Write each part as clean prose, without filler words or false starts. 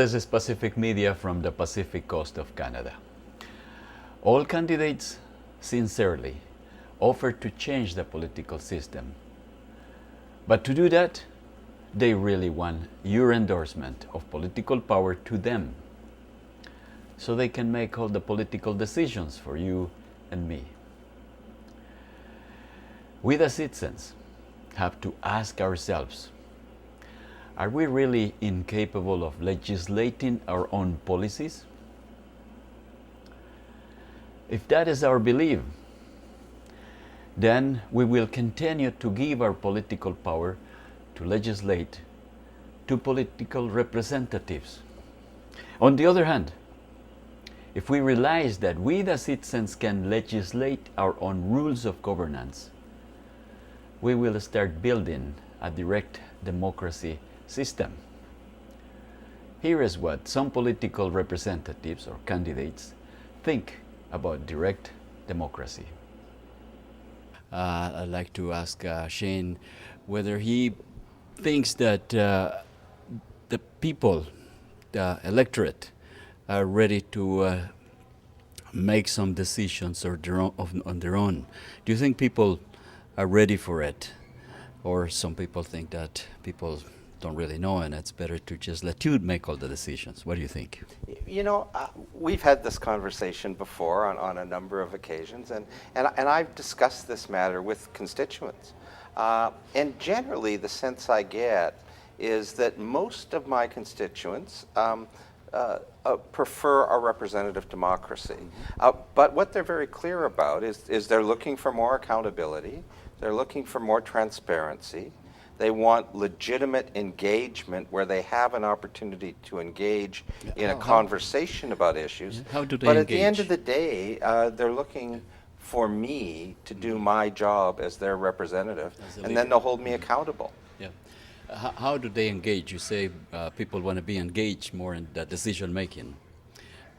This is Pacific Media from the Pacific Coast of Canada. All candidates sincerely offer to change the political system. But to do that, they really want your endorsement of political power to them, so they can make all the political decisions for you and me. We, the citizens, have to ask ourselves, are we really incapable of legislating our own policies? If that is our belief, then we will continue to give our political power to legislate to political representatives. On the other hand, if we realize that we, the citizens, can legislate our own rules of governance, we will start building a direct democracy system. Here is what some political representatives or candidates think about direct democracy. I'd like to ask Shane whether he thinks that the people, the electorate, are ready to make some decisions on their own. Do you think people are ready for it? Or some people think that people don't really know and it's better to just let you make all the decisions. What do you think? You know, we've had this conversation before on a number of occasions, and I've discussed this matter with constituents. And generally, the sense I get is that most of my constituents prefer a representative democracy. But what they're very clear about is they're looking for more accountability, they're looking for more transparency. They want legitimate engagement where they have an opportunity to engage in a conversation about issues. How do they but engage? At the end of the day, they're looking for me to do my job as their representative, and then they'll hold me accountable. Yeah. How do they engage? You say people want to be engaged more in the decision making.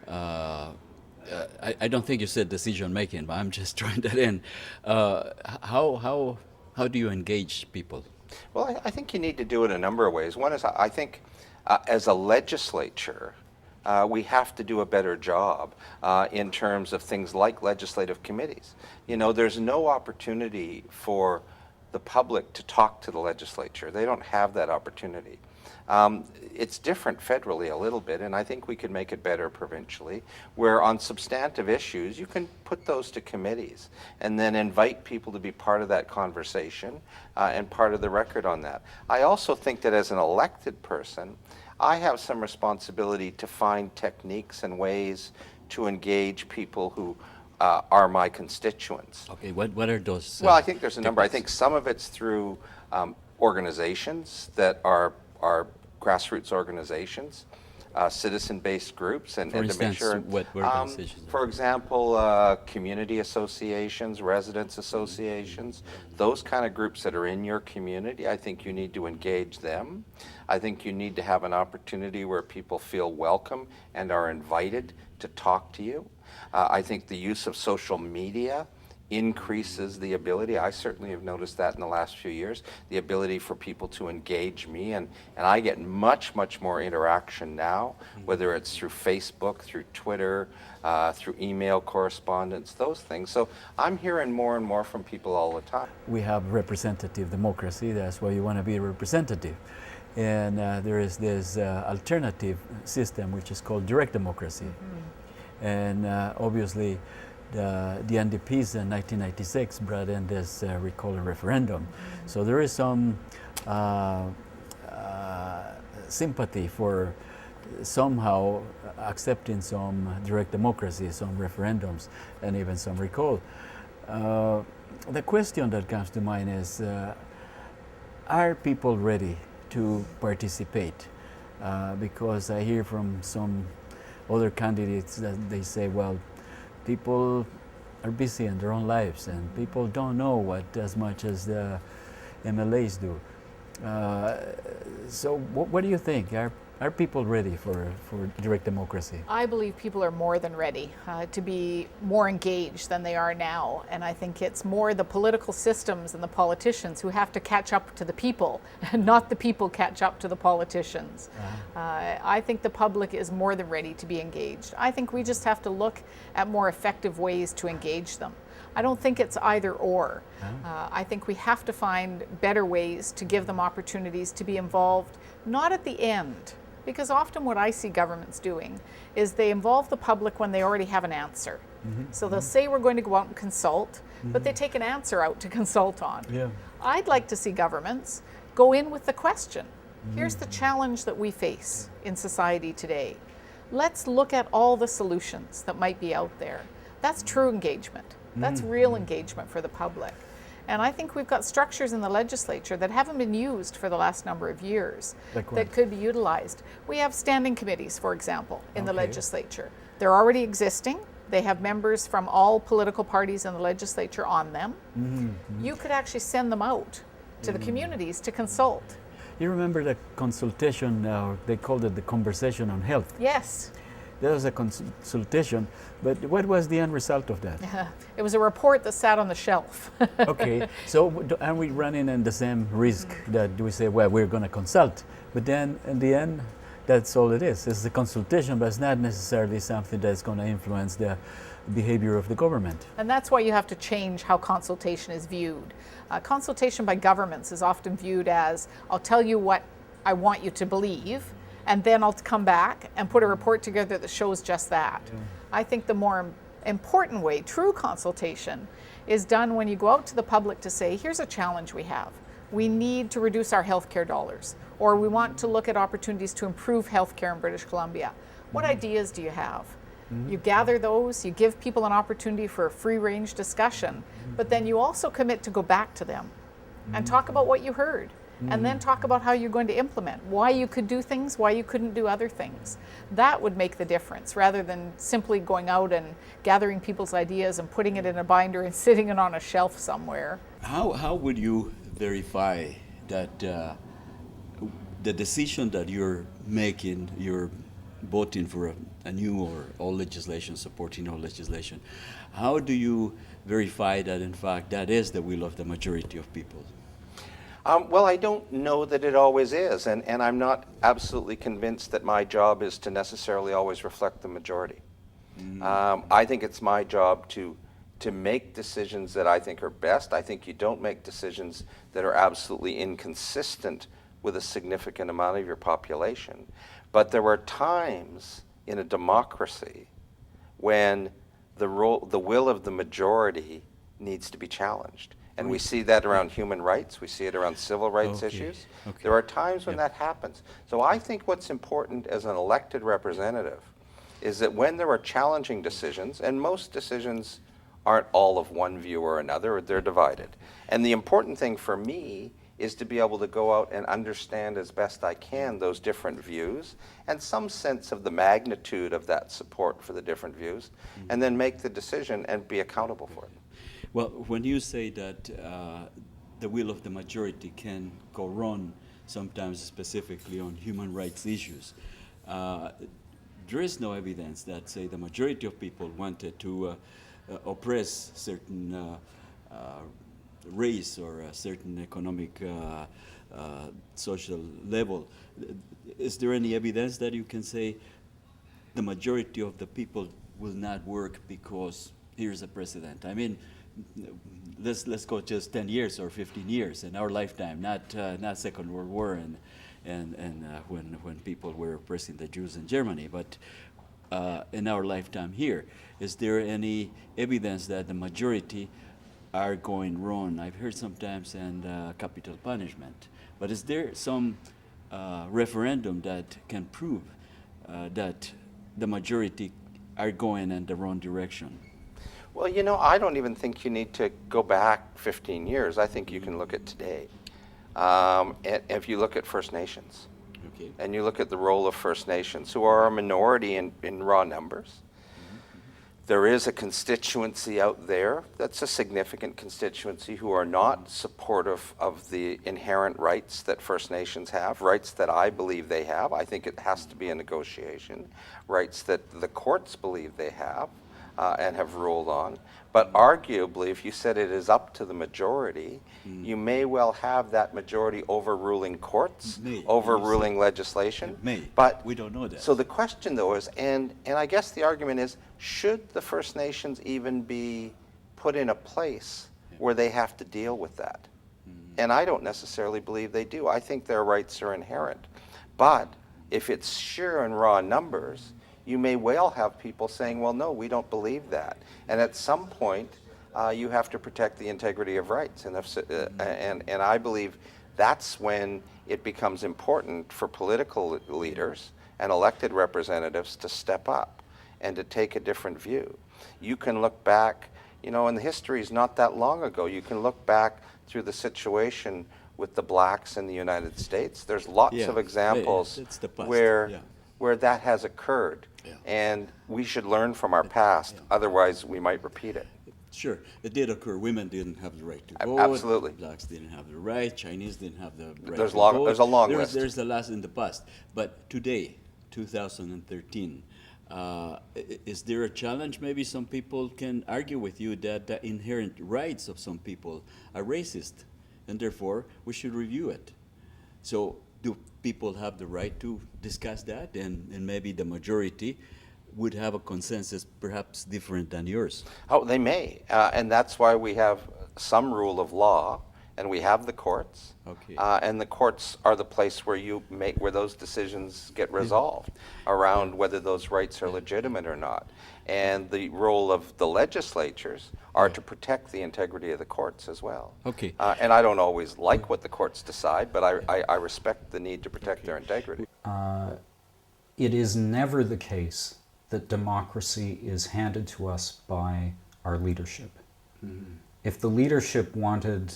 I don't think you said decision making, but I'm just throwing that in. How do you engage people? Well, I think you need to do it a number of ways. One is, I think, as a legislature, we have to do a better job in terms of things like legislative committees. You know, there's no opportunity for the public to talk to the legislature. They don't have that opportunity. It's different federally a little bit, and I think we could make it better provincially, where on substantive issues, you can put those to committees and then invite people to be part of that conversation and part of the record on that. I also think that as an elected person, I have some responsibility to find techniques and ways to engage people who are my constituents. Okay, what are those? Well, I think there's a number. I think some of it's through organizations that are grassroots organizations, citizen-based groups, and For to make instance, sure. what organizations? For example, community associations, residents associations, those kind of groups that are in your community. I think you need to engage them. I think you need to have an opportunity where people feel welcome and are invited to talk to you. I think the use of social media increases the ability, I certainly have noticed that in the last few years, the ability for people to engage me, and I get much more interaction now, whether it's through Facebook, through Twitter, through email correspondence, those things. So I'm hearing more and more from people all the time. We have representative democracy, that's why you want to be a representative. And there is this alternative system which is called direct democracy. And obviously the NDPs in 1996 brought in this recall and referendum. So there is some sympathy for somehow accepting some direct democracy, some referendums, and even some recall. The question that comes to mind is, are people ready to participate? Because I hear from some other candidates that they say, well, people are busy in their own lives and people don't know what as much as the MLAs do. So what do you think? Are Are people ready for direct democracy? I believe people are more than ready to be more engaged than they are now. And I think it's more the political systems and the politicians who have to catch up to the people, and not the people catch up to the politicians. I think the public is more than ready to be engaged. I think we just have to look at more effective ways to engage them. I don't think it's either or. I think we have to find better ways to give them opportunities to be involved, not at the end. Because often what I see governments doing is they involve the public when they already have an answer. So they'll say we're going to go out and consult, but they take an answer out to consult on. Yeah. I'd like to see governments go in with the question. Here's the challenge that we face in society today. Let's look at all the solutions that might be out there. That's true engagement. That's real engagement for the public. And I think we've got structures in the legislature that haven't been used for the last number of years that could be utilized. We have standing committees, for example, in the legislature. They're already existing. They have members from all political parties in the legislature on them. You could actually send them out to the communities to consult. You remember the consultation, they called it the conversation on health. Yes. There was a consultation, but what was the end result of that? It was a report that sat on the shelf. Okay, so are we running in the same risk that we say, well, we're going to consult, but then in the end, that's all it is. It's a consultation, but it's not necessarily something that's going to influence the behavior of the government. And that's why you have to change how consultation is viewed. Consultation by governments is often viewed as, I'll tell you what I want you to believe, and then I'll come back and put a report together that shows just that. I think the more important way, true consultation, is done when you go out to the public to say, here's a challenge we have. We need to reduce our healthcare dollars, or we want to look at opportunities to improve healthcare in British Columbia. What ideas do you have? You gather those, you give people an opportunity for a free-range discussion, but then you also commit to go back to them and talk about what you heard. And then talk about how you're going to implement, why you could do things, why you couldn't do other things. That would make the difference, rather than simply going out and gathering people's ideas and putting it in a binder and sitting it on a shelf somewhere. How would you verify that the decision that you're making, you're voting for a new or all legislation, supporting all legislation, how do you verify that in fact that is the will of the majority of people? Well, I don't know that it always is, and I'm not absolutely convinced that my job is to necessarily always reflect the majority. I think it's my job to make decisions that I think are best. I think you don't make decisions that are absolutely inconsistent with a significant amount of your population. But there are times in a democracy when the will of the majority needs to be challenged. And we see that around human rights. We see it around civil rights issues. There are times when that happens. So I think what's important as an elected representative is that when there are challenging decisions, and most decisions aren't all of one view or another, they're divided. And the important thing for me is to be able to go out and understand as best I can those different views and some sense of the magnitude of that support for the different views, and then make the decision and be accountable for it. Well, when you say that the will of the majority can go wrong, sometimes specifically on human rights issues, there is no evidence that, say, the majority of people wanted to oppress certain race or a certain economic social level. Is there any evidence that you can say the majority of the people will not work because here's a precedent? I mean, let's go just 10 years or 15 years in our lifetime, not Second World War and when people were oppressing the Jews in Germany, but in our lifetime here. Is there any evidence that the majority are going wrong? I've heard sometimes capital punishment, but is there some referendum that can prove that the majority are going in the wrong direction? Well, you know, I don't even think you need to go back 15 years. I think you can look at today. And if you look at First Nations, and you look at the role of First Nations, who are a minority in raw numbers, There is a constituency out there that's a significant constituency who are not supportive of the inherent rights that First Nations have, rights that I believe they have. I think it has to be a negotiation, rights that the courts believe they have and have ruled on. But arguably, if you said it is up to the majority, you may well have that majority overruling courts, overruling legislation. But we don't know that. So the question, though, is, and I guess the argument is, should the First Nations even be put in a place where they have to deal with that? And I don't necessarily believe they do. I think their rights are inherent. But if it's sheer and raw numbers, you may well have people saying, well, no, we don't believe that. And at some point, you have to protect the integrity of rights. And I believe that's when it becomes important for political leaders and elected representatives to step up and to take a different view. You can look back, you know, and the history is not that long ago. You can look back through the situation with the blacks in the United States. There's lots of examples where that has occurred. And we should learn from our past, otherwise we might repeat it. Sure, it did occur. Women didn't have the right to vote. Absolutely. Blacks didn't have the right. Chinese didn't have the right There's to vote. There's a long list. There's a lot in the past. But today, 2013, is there a challenge? Maybe some people can argue with you that the inherent rights of some people are racist, and therefore we should review it. So do people have the right to discuss that? And maybe the majority would have a consensus perhaps different than yours. Oh, they may. And that's why we have some rule of law, and we have the courts. Okay. And the courts are the place where those decisions get resolved around whether those rights are legitimate or not. And the role of the legislatures are to protect the integrity of the courts as well. Okay. And I don't always like what the courts decide, but I respect the need to protect their integrity. It is never the case that democracy is handed to us by our leadership. If the leadership wanted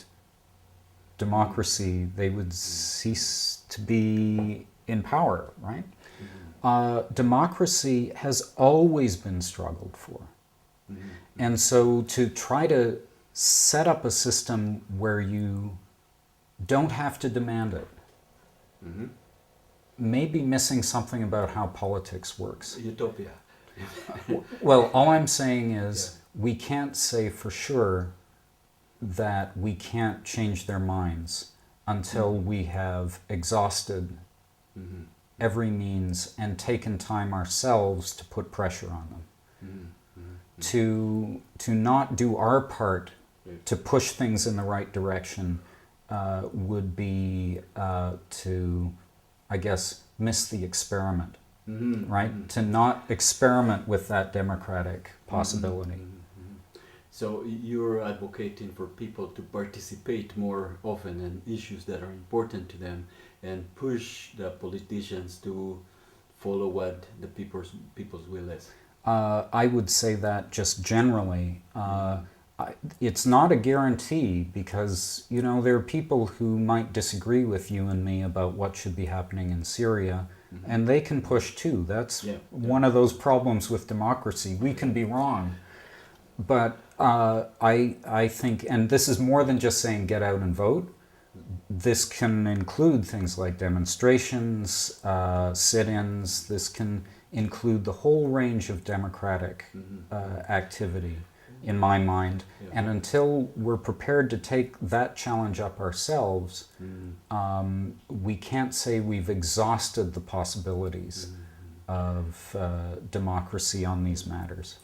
democracy, they would cease to be in power, right? Democracy has always been struggled for. And so to try to set up a system where you don't have to demand it may be missing something about how politics works. Utopia. Well, all I'm saying is we can't say for sure that we can't change their minds until we have exhausted every means and taken time ourselves to put pressure on them. To not do our part to push things in the right direction would be to, I guess, miss the experiment, right? To not experiment with that democratic possibility. So you're advocating for people to participate more often in issues that are important to them and push the politicians to follow what the people's will is. I would say that just generally. It's not a guarantee because, you know, there are people who might disagree with you and me about what should be happening in Syria, and they can push too. That's one of those problems with democracy. We can be wrong. But I think, and this is more than just saying get out and vote. This can include things like demonstrations, sit-ins. This can include the whole range of democratic activity, in my mind. And until we're prepared to take that challenge up ourselves, we can't say we've exhausted the possibilities of democracy on these matters.